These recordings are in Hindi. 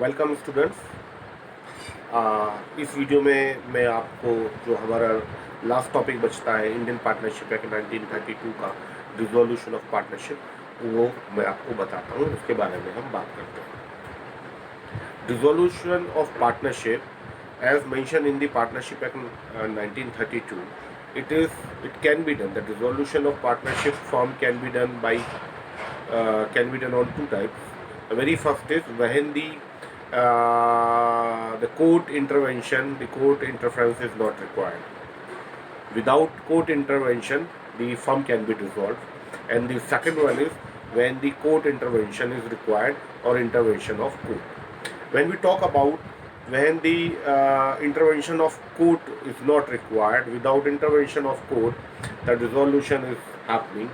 Welcome students. इस वीडियो में मैं आपको जो हमारा लास्ट टॉपिक बचता है इंडियन पार्टनरशिप एक्ट 1932 का डिसोल्यूशन ऑफ पार्टनरशिप, वो मैं आपको बताता हूँ, उसके बारे में हम बात करते हैं। Dissolution of partnership as mention in the partnership act 1932, it can be done. The dissolution of partnership firm can be done on two types. The very first is when the court intervention, the court interference is not required. Without court intervention, the firm can be dissolved. And the second one is when the court intervention is required or intervention of court. When we talk about when the intervention of court is not required, without intervention of court, the dissolution is happening.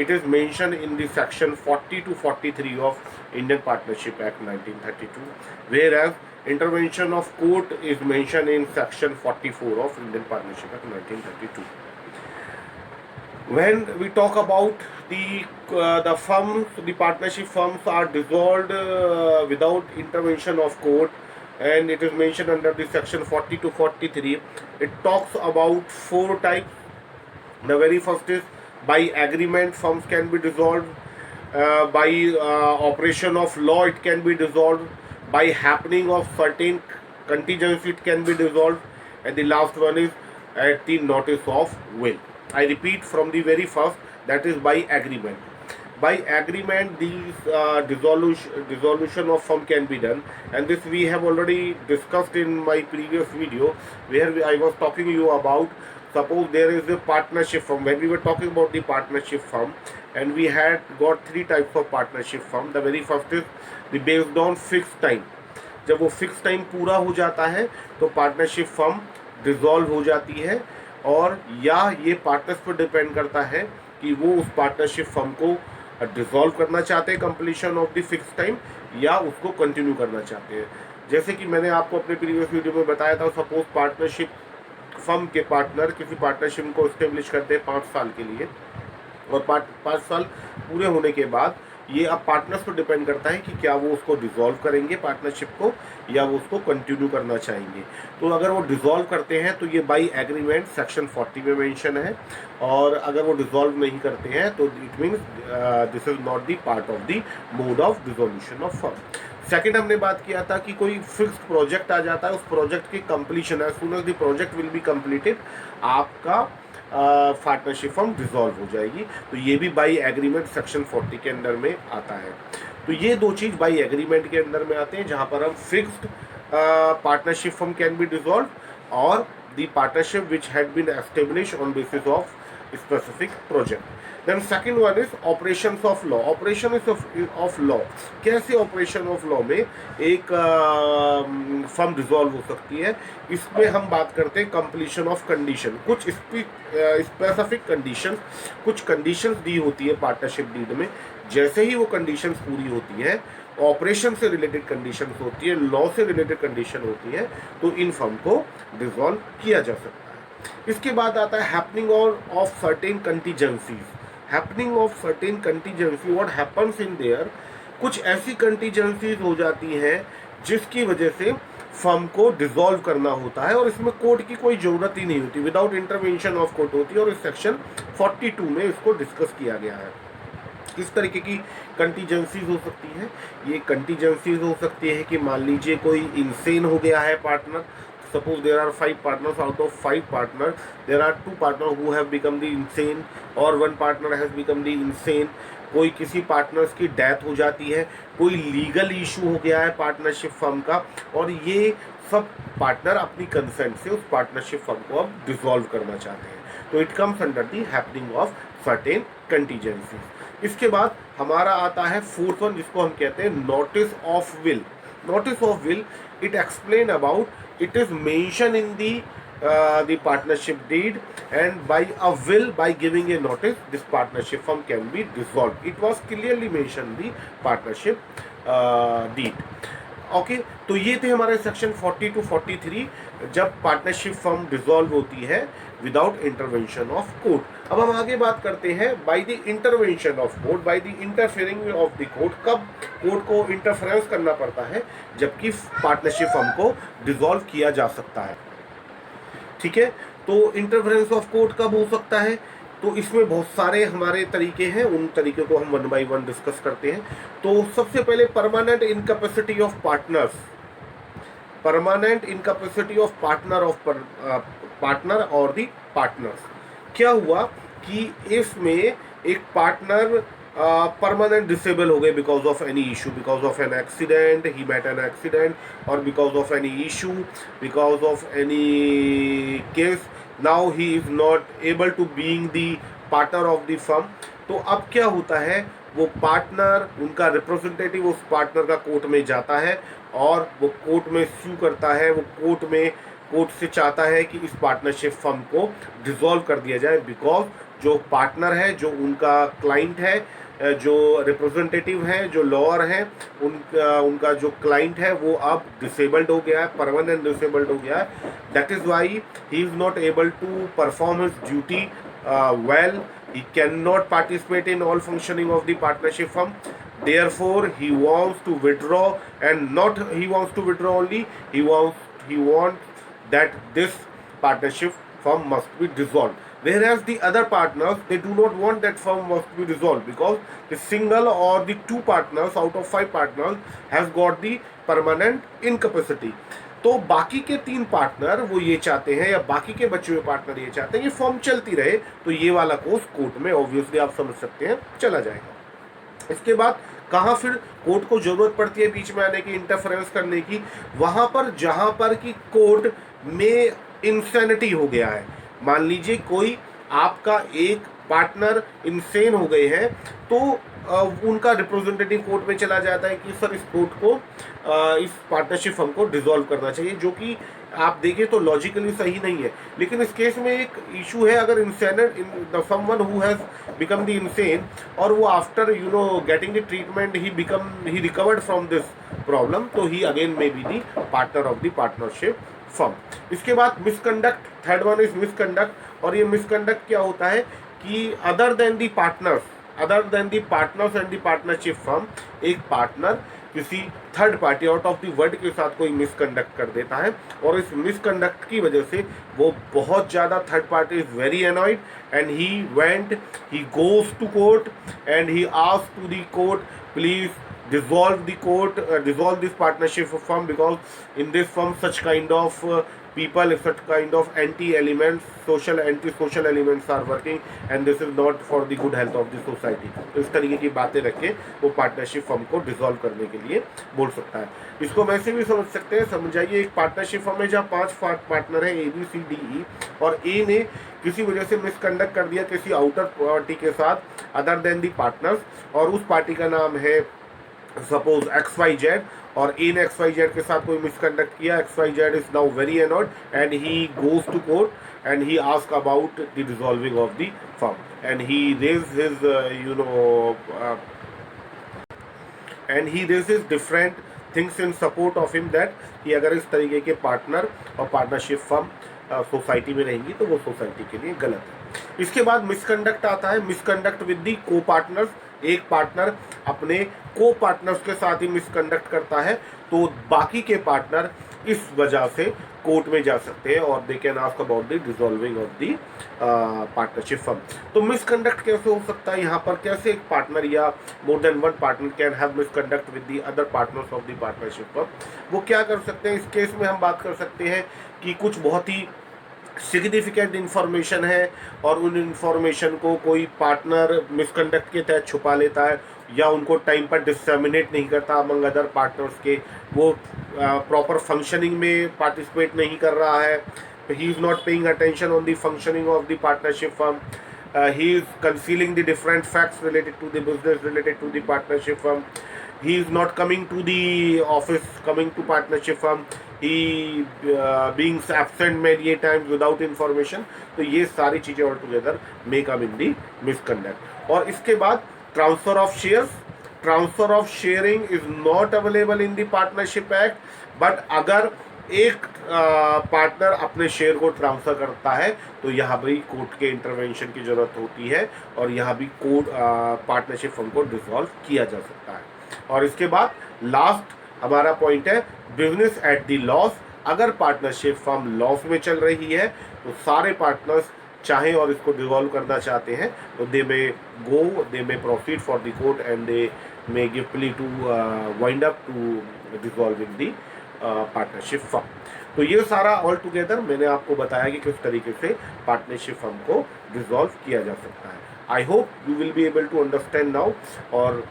It is mentioned in the section 40 to 43 of Indian Partnership Act 1932, whereas intervention of court is mentioned in section 44 of Indian Partnership Act 1932. When we talk about the firms, the partnership firms are dissolved without intervention of court, and it is mentioned under the section 40 to 43. It talks about four types. The very first is by agreement firms can be dissolved, by operation of law it can be dissolved, by happening of certain contingency it can be dissolved, and the last one is at the notice of will. I repeat from the very first, that is by agreement. By agreement, these dissolution of firm can be done, and this we have already discussed in my previous video, where I was talking to you about, suppose there is a partnership firm. When we were talking about the partnership firm, and we had got three types of partnership firm. The very first is the based on fixed time. जब वो फिक्स टाइम पूरा हो जाता है तो पार्टनरशिप फर्म डिसॉल्व हो जाती है, और या ये पार्टनर्स पर डिपेंड करता है कि वो उस पार्टनरशिप फर्म को डिसॉल्व करना चाहते हैं completion of the fix time, या उसको कंटिन्यू करना चाहते हैं। जैसे कि मैंने आपको अपने प्रीवियस वीडियो में बताया था, सपोज पार्टनरशिप फर्म के पार्टनर किसी पार्टनरशिप को इस्टेब्लिश करते हैं 5 साल के लिए, और 5 साल पूरे होने के बाद ये अब पार्टनर्स पर डिपेंड करता है कि क्या वो उसको डिसॉल्व करेंगे पार्टनरशिप को, या वो उसको कंटिन्यू करना चाहेंगे। तो अगर वो डिसॉल्व करते हैं तो ये बाय एग्रीमेंट सेक्शन 40 में मेंशन है, और अगर वो डिसॉल्व नहीं करते हैं तो it means this is not the part of the mode of dissolution of firm. Second हमने बात किया था कि कोई फिक्स्ड प्रोजेक्ट आ जाता है, उस प्रोजेक्ट की completion as soon as the project will be completed, आपका पार्टनरशिप फर्म डिसॉल्व हो जाएगी। तो ये भी बाई एग्रीमेंट सेक्शन 40 के अंडर में आता है। तो ये दो चीज़ बाई एग्रीमेंट के अंदर में आते हैं, जहाँ पर हम fixed partnership firm can be dissolve, और the partnership which had been establish on basis of specific project. Then second one is operation of law. Operation of law, कैसे ऑपरेशन ऑफ लॉ में एक फर्म डिसॉल्व हो सकती है, इसमें हम बात करते हैं कंप्लीशन ऑफ कंडीशन। कुछ स्पेसिफिक कंडीशन, कुछ कंडीशंस दी होती है पार्टनरशिप डीड में, जैसे ही वो कंडीशंस पूरी होती है, ऑपरेशन से रिलेटेड कंडीशंस होती है, लॉ से रिलेटेड कंडीशन होती है, तो इन फर्म को डिसॉल्व किया जा सकता है। इसके बाद आता है happening of certain contingencies. Happening of certain contingency, what happens in their, कुछ ऐसी कंटीजेंसीज हो जाती हैं जिसकी वजह से फर्म को डिसॉल्व करना होता है, और इसमें कोर्ट की कोई ज़रूरत ही नहीं होती, विदाउट इंटरवेंशन ऑफ कोर्ट होती है, और इस सेक्शन 42 में इसको डिस्कस किया गया है। किस तरीके की कंटीजेंसीज हो सकती है? ये कंटीजेंसीज हो सकती है कि मान लीजिए कोई इंसेन हो गया है partner. Suppose there are 5 partners, out of 5 partners there are 2 partners who have become the insane, or 1 partner has become the insane। कोई किसी पार्टनर्स की डेथ हो जाती है, कोई लीगल इशू हो गया है पार्टनरशिप फर्म का, और ये सब पार्टनर अपनी कंसेंट से उस पार्टनरशिप फर्म को अब डिसॉल्व करना चाहते हैं, तो it comes under the happening of certain contingencies. इसके बाद हमारा आता है फोर्थ वन, जिसको हम कहते हैं notice of will. Notice of will, it explain about, it is mentioned in the partnership deed, and by a will, by giving a notice, this partnership firm can be dissolved. It was clearly mentioned in the partnership deed. Okay, तो ये थे हमारे सेक्शन 40 टू 43 जब पार्टनरशिप फर्म डिसॉल्व होती है विदाउट इंटरवेंशन ऑफ कोर्ट। अब हम आगे बात करते हैं by the intervention of court, by the interfering of the court. कब कोर्ट को इंटरफेरेंस करना पड़ता है? जबकि पार्टनरशिप फर्म को डिसॉल्व किया जा सकता है। ठीक है, तो इंटरफेरेंस ऑफ कोर्ट कब हो सकता है? तो इसमें बहुत सारे हमारे तरीके हैं, उन तरीके को हम वन बाय वन डिस्कस करते हैं। तो सबसे पहले permanent incapacity of partners, permanent incapacity of partner और दी पार्टनर्स। क्या हुआ कि इसमें एक पार्टनर परमानेंट डिसेबल हो गए because of any issue, because of an accident, he met an accident, और because of any issue, because of any case, now he is not able to being the partner of the firm. तो अब क्या होता है, वो पार्टनर, उनका रिप्रेजेंटेटिव उस पार्टनर का कोर्ट में जाता है और वो कोर्ट में सू करता है, वो कोर्ट से चाहता है कि इस पार्टनरशिप फर्म को डिसॉल्व कर दिया जाए, बिकॉज जो पार्टनर है, जो उनका क्लाइंट है, जो रिप्रेजेंटेटिव है, जो लॉयर है, उनका जो क्लाइंट है वो अब डिसेबल्ड हो गया है, परमानेंट डिसेबल्ड हो गया है। That is why he is not able to perform his duty well. He cannot participate in all functioning of the partnership firm. Therefore, he wants to withdraw, and not he wants to withdraw only. He wants that this partnership firm must be dissolved. Whereas the other partners, they do not want that firm must be dissolved, because the single or the two partners out of 5 partners has got the permanent incapacity. तो बाकी के 3 पार्टनर वो ये चाहते हैं, या बाकी के बचे हुए पार्टनर ये चाहते हैं कि फॉर्म चलती रहे, तो ये वाला कोर्स कोर्ट में ऑब्वियसली आप समझ सकते हैं चला जाएगा। इसके बाद कहाँ फिर कोर्ट को जरूरत पड़ती है बीच में आने की, इंटरफेरेंस करने की? वहां पर जहां पर कि कोर्ट में इंसैनिटी हो गया है। मान लीजिए कोई आपका एक पार्टनर इंसेन हो गए हैं, तो उनका रिप्रेजेंटेटिव कोर्ट में चला जाता है कि सर इस कोर्ट को इस पार्टनरशिप फर्म को डिसॉल्व करना चाहिए, जो कि आप देखें तो लॉजिकली सही नहीं है। लेकिन इस केस में एक इशू है, अगर someone who has become the insane, और वो after getting the treatment he recovered from this problem, तो he again may be the partner of the partnership firm. इसके बाद misconduct, third one is misconduct. और ये मिसकंडक्ट क्या होता है कि other than the partners and the partnership firm, एक पार्टनर किसी third party out of the world के साथ कोई मिसकंडक्ट कर देता है, और इस मिसकंडक्ट की वजह से वो बहुत ज़्यादा, third party is very annoyed, and he goes to court and he asked to the court, please dissolve this partnership firm, because in this firm such kind of people, such kind of anti-social elements are working, and this is not for the good health of the society. तो इस तरीके की बातें रख के वो पार्टनरशिप फर्म को डिसॉल्व करने के लिए बोल सकता है। इसको वैसे भी समझ सकते हैं, समझाइए एक पार्टनरशिप फर्म है जहाँ 5 पार्टनर हैं, ABCDE, और ए ने किसी वजह से मिसकंडक्ट कर दिया किसी आउटर पार्टी के साथ अदर देन दी पार्टनर्स, और उस पार्टी का नाम है सपोज XYZ, और इन XYZ के साथ कोई मिसकंडक्ट किया, XYZ is now very annoyed and he goes to court and he ask about the dissolving of the firm, and he raise his different things in support of him, that कि अगर इस तरीके के पार्टनर और पार्टनरशिप फर्म सोसाइटी में रहेंगी तो वो सोसाइटी के लिए गलत है। इसके बाद मिसकंडक्ट आता है, मिसकंडक्ट विद दी को पार्टनर्स। एक पार्टनर अपने को पार्टनर्स के साथ ही मिसकंडक्ट करता है, तो बाकी के पार्टनर इस वजह से कोर्ट में जा सकते हैं और they can ask about the dissolving of the partnership firm. तो मिसकंडक्ट कैसे हो सकता है यहाँ पर, कैसे एक पार्टनर या more than one partner can have misconduct with the other partners of the partnership firm? वो क्या कर सकते हैं इस केस में? हम बात कर सकते हैं कि कुछ बहुत ही सिग्निफिकेंट इन्फॉर्मेशन है और उन इन्फॉर्मेशन को कोई पार्टनर मिसकंडक्ट के तहत छुपा लेता है, या उनको टाइम पर डिसमिनेट नहीं करता अमंग अदर पार्टनर्स के, वो प्रॉपर फंक्शनिंग में पार्टिसिपेट नहीं कर रहा है, he is not paying attention on the functioning of the partnership firm, he is concealing the different facts related to the business, related to the partnership firm, he is not coming to the office, coming to partnership firm, he being absent many times without information। तो ये सारी चीज़ें ऑल टुगेदर मे कम इन दी मिसकंडक्ट। और इसके बाद transfer of shares, transfer of sharing is not available in the partnership act, but अगर एक पार्टनर अपने शेयर को ट्रांसफर करता है तो यहाँ भी कोर्ट के इंटरवेंशन की जरूरत होती है और यहाँ भी कोर्ट पार्टनरशिप फर्म को डिसॉल्व किया जा सकता है। और इसके बाद लास्ट हमारा पॉइंट है बिजनेस एट द लॉस। अगर पार्टनरशिप फर्म लॉस में चल रही है तो सारे पार्टनर्स चाहें और इसको डिसॉल्व करना चाहते हैं तो they may proceed for the court and they may give plea to wind up to dissolving the partnership firm. तो ये सारा ऑल टुगेदर मैंने आपको बताया कि किस तरीके से पार्टनरशिप फर्म को डिसॉल्व किया जा सकता है। I hope you will be able to understand now, और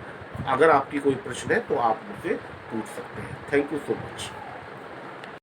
अगर आपकी कोई प्रश्न है तो आप मुझसे पूछ सकते हैं। Thank you so much.